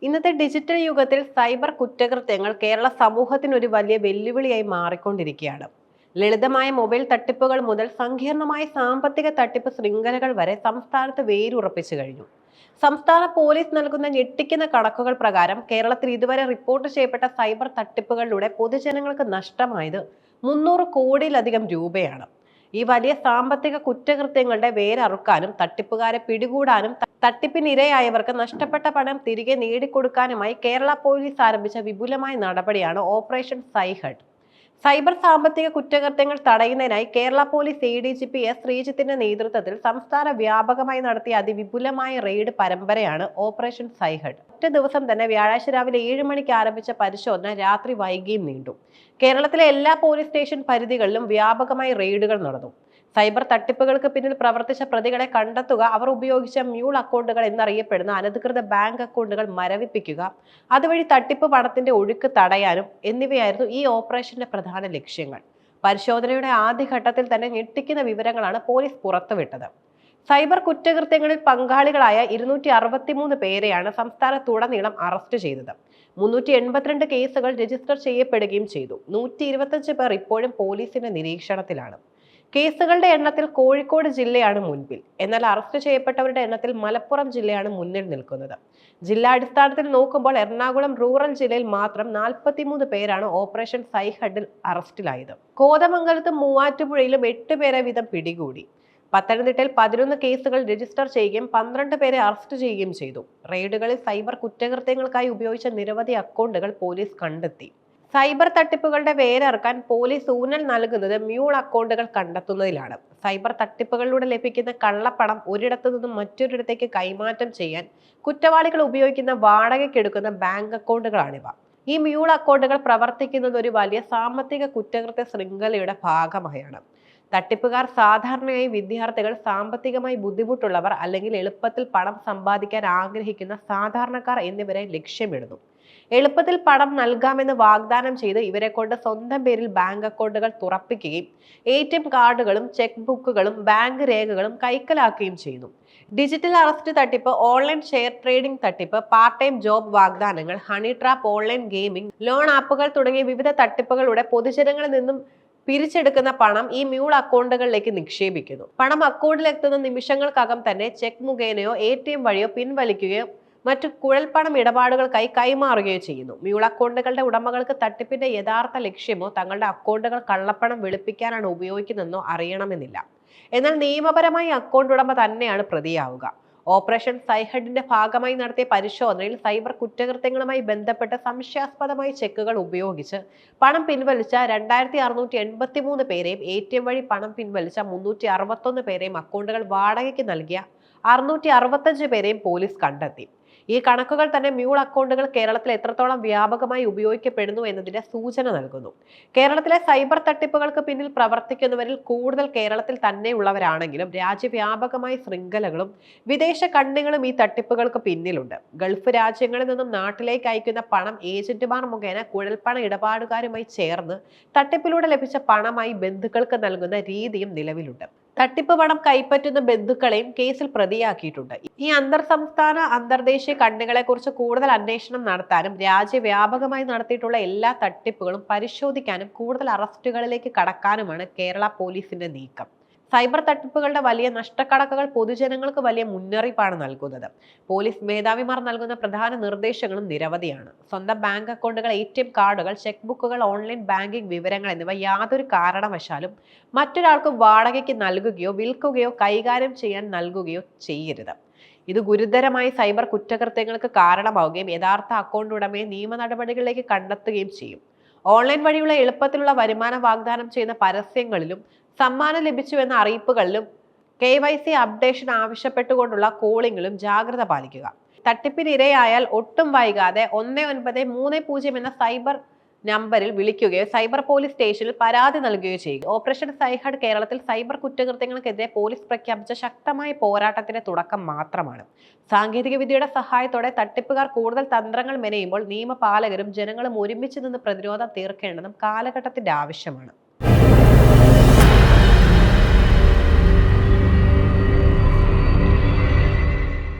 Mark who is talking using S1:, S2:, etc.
S1: ഇന്നത്തെ ഡിജിറ്റൽ യുഗത്തിൽ സൈബർ കുറ്റകൃത്യങ്ങൾ കേരള സമൂഹത്തിന് ഒരു വലിയ വെല്ലുവിളിയായി മാറിക്കൊണ്ടിരിക്കുകയാണ്. ലളിതമായ മൊബൈൽ തട്ടിപ്പുകൾ മുതൽ സങ്കീർണമായ സാമ്പത്തിക തട്ടിപ്പ് ശൃംഖലകൾ വരെ സംസ്ഥാനത്ത് വേരുറപ്പിച്ചു കഴിഞ്ഞു. സംസ്ഥാന പോലീസ് നൽകുന്ന ഞെട്ടിക്കുന്ന കണക്കുകൾ പ്രകാരം കേരളത്തിൽ ഇതുവരെ റിപ്പോർട്ട് ചെയ്യപ്പെട്ട സൈബർ തട്ടിപ്പുകളിലൂടെ പൊതുജനങ്ങൾക്ക് നഷ്ടമായത് 300 കോടിയിലധികം രൂപയാണ്. ഈ വലിയ സാമ്പത്തിക കുറ്റകൃത്യങ്ങളുടെ വേരറുക്കാനും തട്ടിപ്പുകാരെ പിടികൂടാനും തട്ടിപ്പിനിരയായവർക്ക് നഷ്ടപ്പെട്ട പണം തിരികെ നേടിക്കൊടുക്കാനുമായി കേരള പോലീസ് ആരംഭിച്ച വിപുലമായ നടപടിയാണ് ഓപ്പറേഷൻ സൈഹഡ്. സൈബർ സാമ്പത്തിക കുറ്റകൃത്യങ്ങൾ തടയുന്നതിനായി കേരള പോലീസ് ADGP S ശ്രീജിത്തിന്റെ നേതൃത്വത്തിൽ സംസ്ഥാന വ്യാപകമായി നടത്തിയ അതിവിപുലമായ റെയ്ഡ് പരമ്പരയാണ് ഓപ്പറേഷൻ സൈഹഡ്. ഒറ്റ ദിവസം തന്നെ വ്യാഴാഴ്ച രാവിലെ 7 മണിക്ക് ആരംഭിച്ച പരിശോധന രാത്രി വൈകിയും നീണ്ടു. കേരളത്തിലെ എല്ലാ പോലീസ് സ്റ്റേഷൻ പരിധികളിലും വ്യാപകമായി റെയ്ഡുകൾ നടന്നു. സൈബർ തട്ടിപ്പുകൾക്ക് പിന്നിൽ പ്രവർത്തിച്ച പ്രതികളെ കണ്ടെത്തുക, അവർ ഉപയോഗിച്ച മ്യൂൾ അക്കൗണ്ടുകൾ എന്നറിയപ്പെടുന്ന അനധികൃത ബാങ്ക് അക്കൗണ്ടുകൾ മരവിപ്പിക്കുക, അതുവഴി തട്ടിപ്പ് പണത്തിന്റെ ഒഴുക്ക് തടയാനും എന്നിവയായിരുന്നു ഈ ഓപ്പറേഷന്റെ പ്രധാന ലക്ഷ്യങ്ങൾ. പരിശോധനയുടെ ആദ്യഘട്ടത്തിൽ തന്നെ ഞെട്ടിക്കുന്ന വിവരങ്ങളാണ് പോലീസ് പുറത്തുവിട്ടത്. സൈബർ കുറ്റകൃത്യങ്ങളിൽ പങ്കാളികളായ 263 പേരെയാണ് സംസ്ഥാനത്തുടനീളം അറസ്റ്റ് ചെയ്തത്. 382 കേസുകൾ രജിസ്റ്റർ ചെയ്യപ്പെടുകയും ചെയ്തു. 125 പേർ ഇപ്പോഴും പോലീസിന്റെ നിരീക്ഷണത്തിലാണ്. കേസുകളുടെ എണ്ണത്തിൽ കോഴിക്കോട് ജില്ലയാണ് മുൻപിൽ. എന്നാൽ അറസ്റ്റ് ചെയ്യപ്പെട്ടവരുടെ എണ്ണത്തിൽ മലപ്പുറം ജില്ലയാണ് മുന്നിൽ നിൽക്കുന്നത്. ജില്ലാടിസ്ഥാനത്തിൽ നോക്കുമ്പോൾ എറണാകുളം റൂറൽ ജില്ലയിൽ മാത്രം 43 പേരാണ് ഓപ്പറേഷൻ സൈഹഡിൽ അറസ്റ്റിലായത്. കോതമംഗലത്തും മൂവാറ്റുപുഴയിലും 8 പേരെ വീതം പിടികൂടി. പത്തനംതിട്ടയിൽ 11 കേസുകൾ രജിസ്റ്റർ ചെയ്യുകയും 12 പേരെ അറസ്റ്റ് ചെയ്യുകയും ചെയ്തു. റെയ്ഡുകളിൽ സൈബർ കുറ്റകൃത്യങ്ങൾക്കായി ഉപയോഗിച്ച നിരവധി അക്കൗണ്ടുകൾ പോലീസ് കണ്ടെത്തി. സൈബർ തട്ടിപ്പുകളുടെ വേരറുക്കാൻ പോലീസ് ഊന്നൽ നൽകുന്നത് മ്യൂൾ അക്കൗണ്ടുകൾ കണ്ടെത്തുന്നതിലാണ്. സൈബർ തട്ടിപ്പുകളിലൂടെ ലഭിക്കുന്ന കള്ളപ്പണം ഒരിടത്തു നിന്നും മറ്റൊരിടത്തേക്ക് കൈമാറ്റം ചെയ്യാൻ കുറ്റവാളികൾ ഉപയോഗിക്കുന്ന വാടകയ്ക്കെടുക്കുന്ന ബാങ്ക് അക്കൗണ്ടുകളാണിവ. ഈ മ്യൂൾ അക്കൗണ്ടുകൾ പ്രവർത്തിക്കുന്നത് ഒരു വലിയ സാമ്പത്തിക കുറ്റകൃത്യ ശൃംഖലയുടെ ഭാഗമായാണ്. തട്ടിപ്പുകാർ സാധാരണയായി വിദ്യാർത്ഥികൾ, സാമ്പത്തികമായി ബുദ്ധിമുട്ടുള്ളവർ അല്ലെങ്കിൽ എളുപ്പത്തിൽ പണം സമ്പാദിക്കാൻ ആഗ്രഹിക്കുന്ന സാധാരണക്കാർ എന്നിവരെ ലക്ഷ്യമിടുന്നു. എളുപ്പത്തിൽ പണം നൽകാമെന്ന് വാഗ്ദാനം ചെയ്ത് ഇവരെ കൊണ്ട് സ്വന്തം പേരിൽ ബാങ്ക് അക്കൗണ്ടുകൾ തുറപ്പിക്കുകയും ATM കാർഡുകളും ചെക്ക് ബുക്കുകളും ബാങ്ക് രേഖകളും കൈക്കലാക്കുകയും ചെയ്യുന്നു. ഡിജിറ്റൽ അറസ്റ്റ് തട്ടിപ്പ്, ഓൺലൈൻ ഷെയർ ട്രേഡിംഗ് തട്ടിപ്പ്, പാർട്ട് ടൈം ജോബ് വാഗ്ദാനങ്ങൾ, honey trap, online gaming, loan ആപ്പുകൾ തുടങ്ങിയ വിവിധ തട്ടിപ്പുകളിലൂടെ പൊതുജനങ്ങളിൽ നിന്നും പിരിച്ചെടുക്കുന്ന പണം ഈ മ്യൂൾ അക്കൗണ്ടുകളിലേക്ക് നിക്ഷേപിക്കുന്നു. പണം അക്കൗണ്ടിലെത്തുന്ന നിമിഷങ്ങൾക്കകം തന്നെ ചെക്ക് മുഖേനയോ ATM വഴിയോ പിൻവലിക്കുകയോ മറ്റു കുഴൽപ്പണം ഇടപാടുകൾക്കായി കൈമാറുകയോ ചെയ്യുന്നു. മ്യൂൾ അക്കൗണ്ടുകളുടെ ഉടമകൾക്ക് തട്ടിപ്പിന്റെ യഥാർത്ഥ ലക്ഷ്യമോ തങ്ങളുടെ അക്കൗണ്ടുകൾ കള്ളപ്പണം വെളുപ്പിക്കാനാണ് ഉപയോഗിക്കുന്നതെന്നോ അറിയണമെന്നില്ല. എന്നാൽ നിയമപരമായി അക്കൗണ്ട് ഉടമ തന്നെയാണ് പ്രതിയാവുക. ഓപ്പറേഷൻ സൈഹഡിന്റെ ഭാഗമായി നടത്തിയ പരിശോധനയിൽ സൈബർ കുറ്റകൃത്യങ്ങളുമായി ബന്ധപ്പെട്ട് സംശയാസ്പദമായ ചെക്കുകൾ ഉപയോഗിച്ച് പണം പിൻവലിച്ച 2683 പേരെയും ATM വഴി പണം പിൻവലിച്ച 361 പേരെയും അക്കൗണ്ടുകൾ വാടകയ്ക്ക് നൽകിയ 665 പേരെയും പോലീസ് കണ്ടെത്തി. ഈ കണക്കുകൾ തന്നെ മ്യൂൾ അക്കൗണ്ടുകൾ കേരളത്തിൽ എത്രത്തോളം വ്യാപകമായി ഉപയോഗിക്കപ്പെടുന്നു എന്നതിന്റെ സൂചന നൽകുന്നു. കേരളത്തിലെ സൈബർ തട്ടിപ്പുകൾക്ക് പിന്നിൽ പ്രവർത്തിക്കുന്നവരിൽ കൂടുതൽ കേരളത്തിൽ തന്നെയുള്ളവരാണെങ്കിലും രാജ്യവ്യാപകമായ ശൃംഖലകളും വിദേശ കണ്ണികളും ഈ തട്ടിപ്പുകൾക്ക് പിന്നിലുണ്ട്. ഗൾഫ് രാജ്യങ്ങളിൽ നിന്നും നാട്ടിലേക്ക് അയക്കുന്ന പണം ഏജന്റുമാർ മുഖേന കുഴൽപ്പണ ഇടപാടുകാരുമായി ചേർന്ന് തട്ടിപ്പിലൂടെ ലഭിച്ച പണമായി ബന്ധുക്കൾക്ക് നൽകുന്ന രീതിയും നിലവിലുണ്ട്. തട്ടിപ്പ് പണം കൈപ്പറ്റുന്ന ബന്ധുക്കളെയും കേസിൽ പ്രതിയാക്കിയിട്ടുണ്ട്. ഈ സംസ്ഥാന അന്തർദേശീയ കണ്ണികളെ കുറിച്ച് കൂടുതൽ അന്വേഷണം നടത്താനും രാജ്യവ്യാപകമായി നടത്തിയിട്ടുള്ള എല്ലാ തട്ടിപ്പുകളും പരിശോധിക്കാനും കൂടുതൽ അറസ്റ്റുകളിലേക്ക് കടക്കാനുമാണ് കേരള പോലീസിന്റെ നീക്കം. സൈബർ തട്ടിപ്പുകളുടെ വലിയ നഷ്ടക്കണക്കുകൾ പൊതുജനങ്ങൾക്ക് വലിയ മുന്നറിയിപ്പാണ് നൽകുന്നത്. പോലീസ് മേധാവിമാർ നൽകുന്ന പ്രധാന നിർദ്ദേശങ്ങളും നിരവധിയാണ്. സ്വന്തം ബാങ്ക് അക്കൗണ്ടുകൾ, ATM കാർഡുകൾ, ചെക്ക് ബുക്കുകൾ, ഓൺലൈൻ ബാങ്കിംഗ് വിവരങ്ങൾ എന്നിവ യാതൊരു കാരണവശാലും മറ്റൊരാൾക്ക് വാടകയ്ക്ക് നൽകുകയോ വിൽക്കുകയോ കൈകാര്യം ചെയ്യാൻ നൽകുകയോ ചെയ്യരുത്. ഇത് ഗുരുതരമായ സൈബർ കുറ്റകൃത്യങ്ങൾക്ക് കാരണമാവുകയും യഥാർത്ഥ അക്കൗണ്ട് ഉടമയെ നിയമ നടപടികളിലേക്ക് കണ്ടെത്തുകയും ചെയ്യും. ഓൺലൈൻ വഴിയുള്ള എളുപ്പത്തിലുള്ള വരുമാനം വാഗ്ദാനം ചെയ്യുന്ന പരസ്യങ്ങളിലും സമ്മാനം ലഭിച്ചുവെന്ന അറിയിപ്പുകളിലും KYC അപ്ഡേഷൻ ആവശ്യപ്പെട്ടുകൊണ്ടുള്ള കോളിംഗിലും ജാഗ്രത പാലിക്കുക. തട്ടിപ്പിന് ഇരയായാൽ ഒട്ടും വൈകാതെ 1930 എന്ന സൈബർ നമ്പറിൽ വിളിക്കുകയോ സൈബർ പോലീസ് സ്റ്റേഷനിൽ പരാതി നൽകുകയോ ചെയ്യുക. ഓപ്പറേഷൻ സൈഹഡ് കേരളത്തിൽ സൈബർ കുറ്റകൃത്യങ്ങൾക്കെതിരെ പോലീസ് പ്രഖ്യാപിച്ച ശക്തമായ പോരാട്ടത്തിന്റെ തുടക്കം മാത്രമാണ്. സാങ്കേതിക വിദ്യയുടെ സഹായത്തോടെ തട്ടിപ്പുകാർ കൂടുതൽ തന്ത്രങ്ങൾ മെനയുമ്പോൾ നിയമപാലകരും ജനങ്ങളും ഒരുമിച്ച് നിന്ന് പ്രതിരോധം തീർക്കേണ്ടതും കാലഘട്ടത്തിന്റെ ആവശ്യമാണ്.